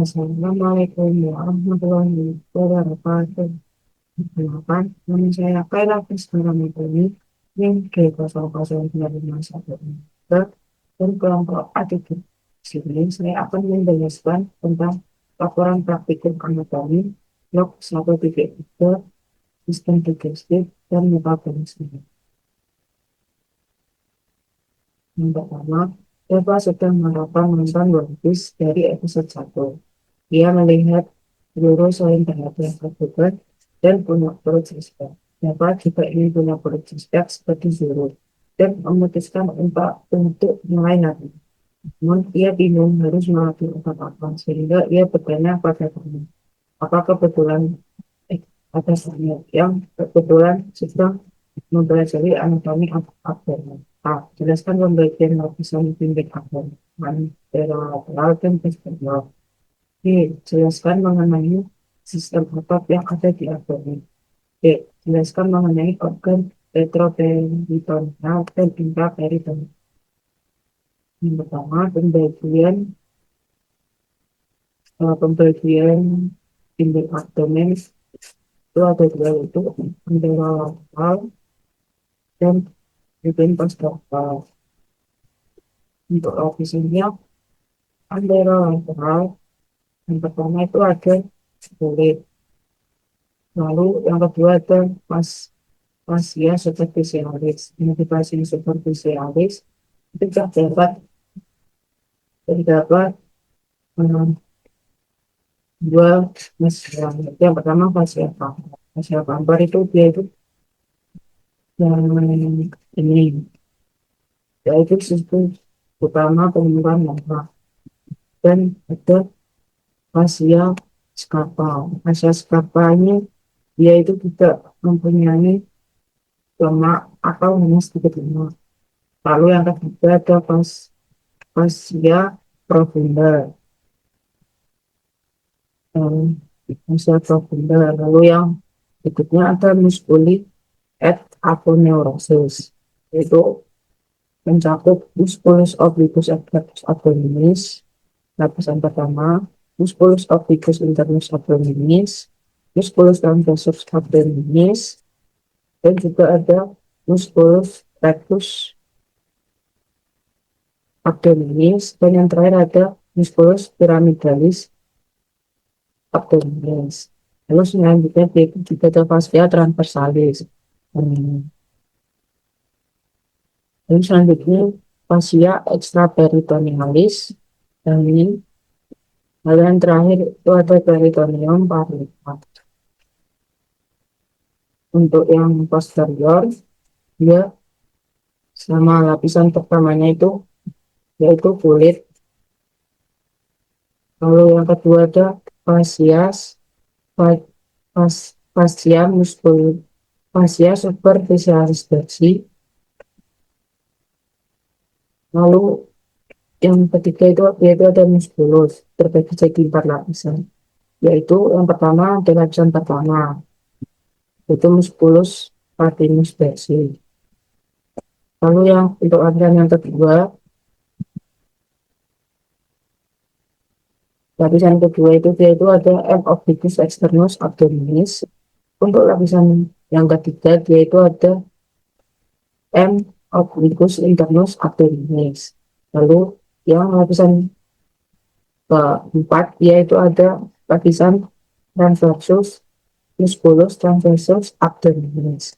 Assalamualaikum warahmatullahi wabarakatuh. Perkenalkan, nama saya Kaila Priscilla Mutoni yang G002514 dan kelompok A3. Sini saya akan menjelaskan tentang laporan praktikum anatomi blok 1.3 sistem digestif dan metabolisme. Yang pertama, Eva sedang menerapkan mantan logis dari episode 1. Dia melihat guru selain perhatian terbuka dan punya perut suspek. Eva juga ingin punya perut suspek seperti guru dan memutuskan untuk mulai lagi. Namun ia bingung harus melatih otak apa sehingga ia bertanya pada teman. Apa kebetulan ada saya yang kebetulan sedang mempelajari anatomi abdomen. A. Jelaskan pembagian lapisan pimpin abdomen, anterolateral dan posterior. B. Jelaskan mengenai sistem otot yang ada di abdomen. D. Jelaskan mengenai organ retroperitoneal dan intraperitoneal. Yang pertama, pembagian pimpin abdomen itu ada dua, yaitu anterolateral dan pimpin posterior. Untuk lapisannya anterolateral, yang pertama itu ada kulit. Lalu yang kedua ada fascia superficialis. Fascia superficialis itu terdapat um, dua fascia. Yang pertama fascia plantar. Fascia plantar itu dia itu yang ini, yaitu sistem utama pengumpulan lemak, dan ada fascia scarpa. Fascia scarpa ini dia itu tidak mempunyai lemak atau hanya sedikit lemak. Lalu yang ketiga ada fascia profunda. Fascia profunda. Lalu yang berikutnya ada musculi et aponeurosis, yaitu mencakup musculus obliquus abdominis lapisan pertama, musculus obliquus internus abdominis, musculus transversus abdominis, dan juga ada musculus rectus abdominis, dan yang terakhir ada musculus pyramidalis abdominis. Lalu selanjutnya juga ada fascia transversalis. Lalu selanjutnya fascia extraperitonealis, dan ini. Lalu yang terakhir itu ada peritoneum parietal. Untuk yang posterior, dia sama lapisan pertamanya itu yaitu kulit. Lalu yang kedua ada fascia musculus, fascia superficialis bersih. Lalu yang ketiga itu yaitu ada musculus, terbagi jadi 4 lapisan. Yaitu yang pertama ada lapisan pertama, itu musculus patimus bersih. Lalu yang untuk lapisan yang kedua, itu yaitu ada M. obliquus externus abdominis. Untuk lapisan yang ketiga yaitu ada M. obliquus internus abdominis. Lalu yang lapisan keempat yaitu ada lapisan transversus musculus transversus abdominis.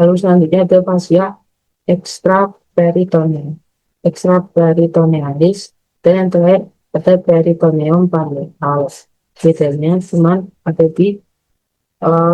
Lalu selanjutnya ada fascia extraperitonealis, dan yang terakhir ada peritoneum parietal. Bedanya cuma ada di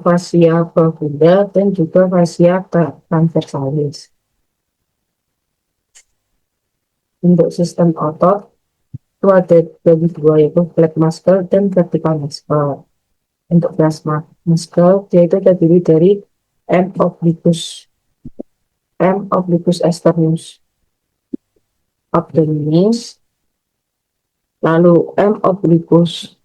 fascia profunda dan juga fascia transversalis. Untuk sistem otot itu ada bagi dua, yaitu flat muscle dan vertical muscle. Untuk flat muscle dia itu terdiri dari M. obliquus externus abdominis, lalu M. obliquus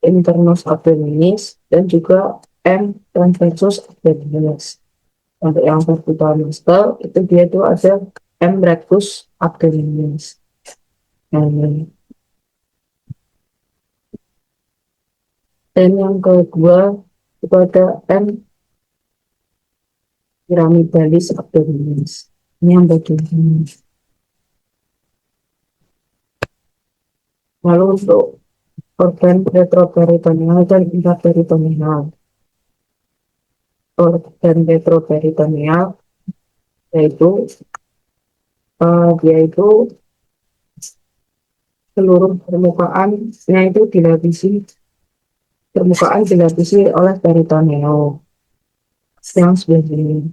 internus abdominis, dan juga M. transversus abdominis. Untuk yang vertical muscle itu dia tuh ada M. rectus abdominis. Nah, dan yang kedua itu ada M. piramidalis abdominis. Ini yang bagian ini. Lalu untuk organ retroperitoneal dan intraperitoneal. Organ retroperitoneal yaitu dia itu seluruh permukaannya itu dilapisi oleh peritoneum yang sebelah sini,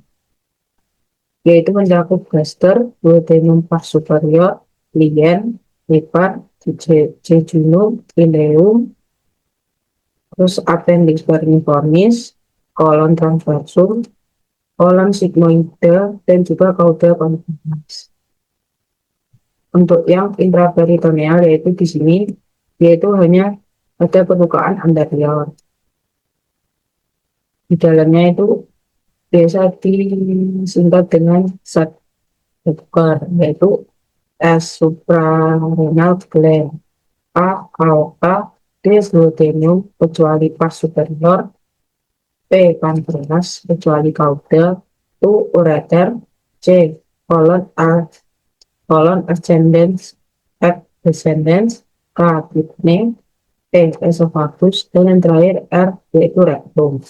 yaitu mencakup gaster, duodenum pas superior, lien, hepar, jejunum, ileum, terus appendix vermiformis, kolon transversum, kolon sigmoide, dan juga cauda convex. Untuk yang intraperitoneal yaitu di sini yaitu hanya ada permukaan anterior. Di dalamnya itu biasa disingkat dengan zat Bukan, yaitu S. suprarenal gland, A. aorta, D. duodenum kecuali pas superior, P. pankreas kecuali cauda, U. ureter, C. colon A colon ascendens, F. descendens, K. kidney, E. esophagus, dan yang terakhir R. yaitu rectum.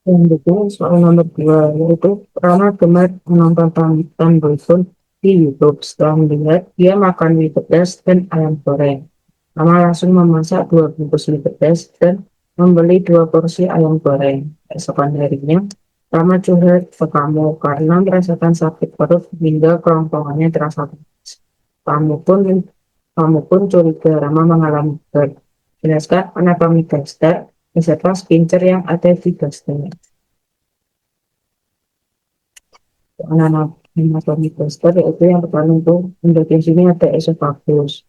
Yang kedua, soal nomor 2, yaitu Rama gemar menonton Tan Boyfun di YouTube. Setelah melihat, dia makan mie pedas dan ayam goreng. Rama langsung memasak 2 bungkus mie pedas dan membeli 2 porsi ayam goreng. Esokan harinya, Rama curhat ke kamu karena merasakan sakit perut hingga kerongkongannya terasa panas. Kamu pun kamu pun curiga Rama mengalami GERD. Jelaskan anatomi gaster beserta sphincter yang ada di gaster. Anatomi gaster yaitu yang pertama itu di sini ada esophagus.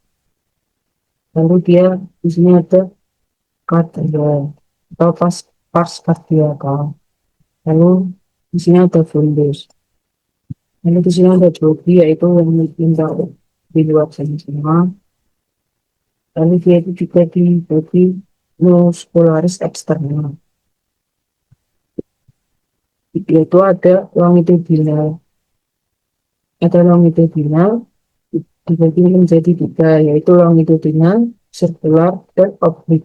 Lalu dia di sini ada kardia atau pars kardiaka. Lalu di sini ada fundus. Lalu di sini ada jogi yaitu yang tinggal di luar sana semua. Lalu dia itu juga di bodi muscularis eksternal. Dia itu ada longitudinal. Ada longitudinal dibagi menjadi 3, yaitu longitudinal, sirkular, dan oblik.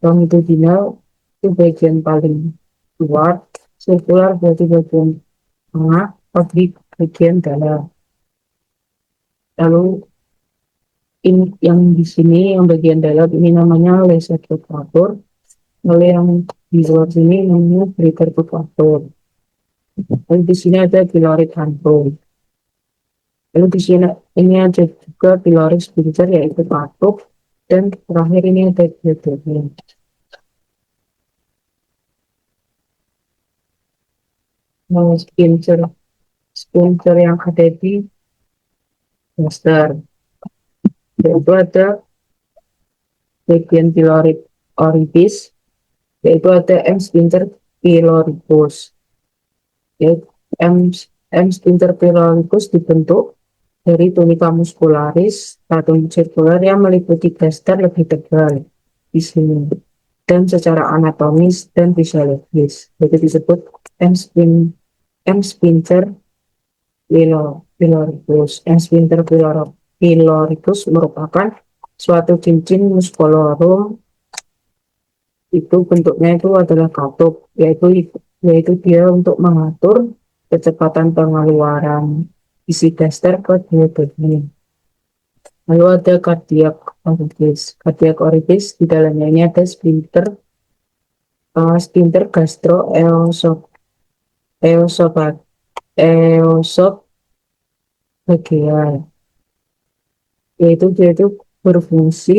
Longitudinal itu bagian paling luar, sirkular berarti bagian tengah, oblik bagian dalam. Lalu yang di sini, yang bagian dalam ini namanya laser equator, lalu yang di luar sini namanya breaker equator. Lalu di sini ada pilorid antrum. Lalu di sini ini ada juga piloris sphincter yaitu katup, dan terakhir ini ada diadomnya. Nah, sphincter yang ada di gaster yaitu ada bagian pilorid orifice, yaitu ada M. sphincter pyloricus. Yaitu M. sphincter pyloricus dibentuk dari tunika muscularis atau sirkular yang meliputi gaster lebih tebal di sini dan secara anatomis dan fisiologis itu disebut M. sphincter pyloricus. M. sphincter pyloricus merupakan suatu cincin muskulorum, itu bentuknya itu adalah katup, yaitu dia untuk mengatur kecepatan pengeluaran isi gaster ke duodenum. Lalu ada cardiac orifice. Cardiac orifice di dalamnya ini ada sphincter gastroesophageal, yaitu dia itu berfungsi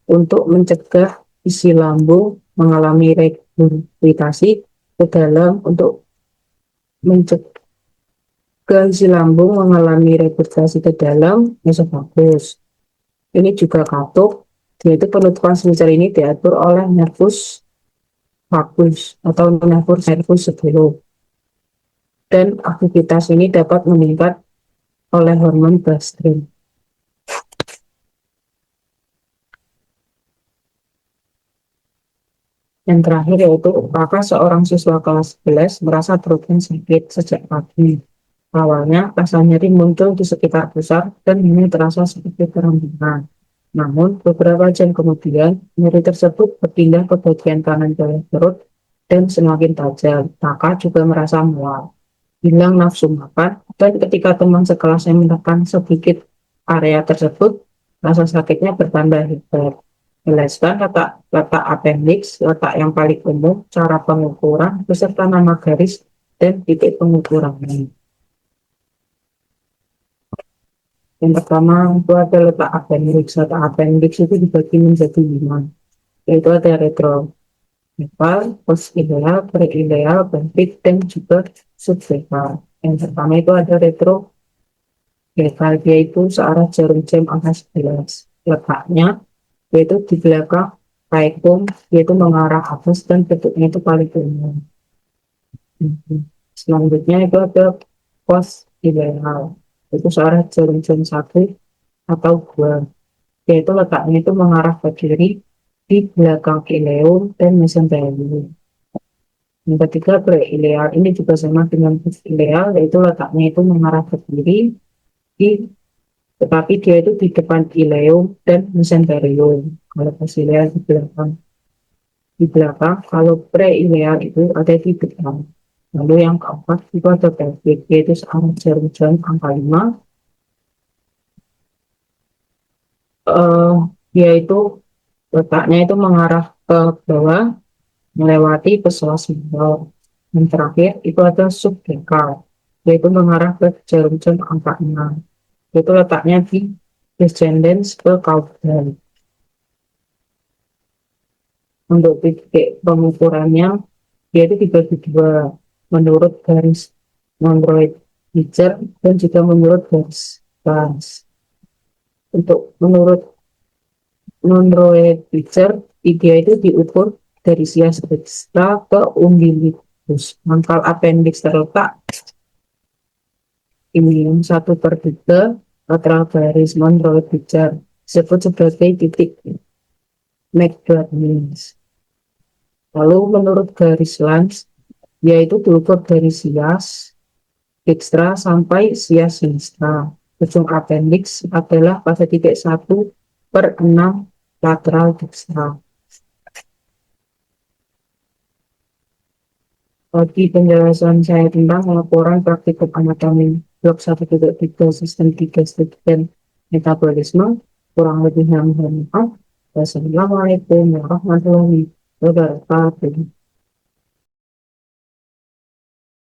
untuk mencegah isi lambung mengalami regurgitasi ke dalam, untuk mencegah isi lambung mengalami regurgitasi ke dalam esofagus. Ini juga katup, yaitu penutupan sphincter ini diatur oleh nervus vagus atau nervus sebelum, dan aktivitas ini dapat meningkat oleh hormon gastrin. Yang terakhir yaitu apakah seorang siswa kelas 11 merasa perutnya sakit sejak pagi. Awalnya rasa nyeri muncul di sekitar pusar dan ini terasa seperti kerambinan. Namun beberapa jam kemudian nyeri tersebut berpindah ke bagian kanan perut dan semakin tajam. Kakak juga merasa mual, hilang nafsu makan, dan ketika teman sekelasnya menekan sedikit area tersebut, rasa sakitnya bertambah hebat. Jelaskan letak appendix, letak yang paling umum, cara pengukuran, beserta nama garis dan titik pengukurannya. Yang pertama itu ada letak appendix. Letak appendix itu dibagi menjadi 5, yaitu ada retrobekal, postileal, preileal, pelvic, dan juga subbekal. Yang pertama itu ada retrobekal, yaitu searah jarum jam angka 11. Letaknya yaitu di belakang kaikum, yaitu mengarah atas dan bentuknya itu paling umum. Selanjutnya itu ada postileal, itu searah jarum jam 1 atau 2, yaitu letaknya itu mengarah ke kiri di belakang ileum dan mesentelium. Yang ketiga preileal, ini juga sama dengan ileal, yaitu letaknya itu mengarah ke kiri di, tetapi dia itu di depan ileum dan mesentelium. Kalau preileal di belakang, kalau preileal itu ada di depan. Lalu yang keempat itu ada pelvic, yaitu searah jarum jam angka 5, eh, yaitu letaknya itu mengarah ke bawah melewati pesela simbol. Yang terakhir itu ada subdekal, yaitu mengarah ke jarum jam angka 6, itu letaknya di descendens ke caudal. Untuk titik pengukurannya yaitu dibagi dua, menurut garis Monroe Pitcher dan juga menurut garis Barnes. Untuk menurut Monroe Pitcher, dia itu diukur dari sias ekstra ke umbilicus. Mangkal appendix terletak ini yang 1/3 lateral garis Monroe Pitcher, disebut sebagai titik McDermott. Lalu menurut garis Lange, yaitu diukur dari sias ekstra sampai sias sinistra. Ujung appendix adalah pada titik 1/6 lateral dekstra. Bagi penjelasan saya tentang laporan praktikum anatomi blok 1.3 sistem 3 dan metabolisme, kurang lebihnya mohon maaf. Wassalamualaikum warahmatullahi wabarakatuh.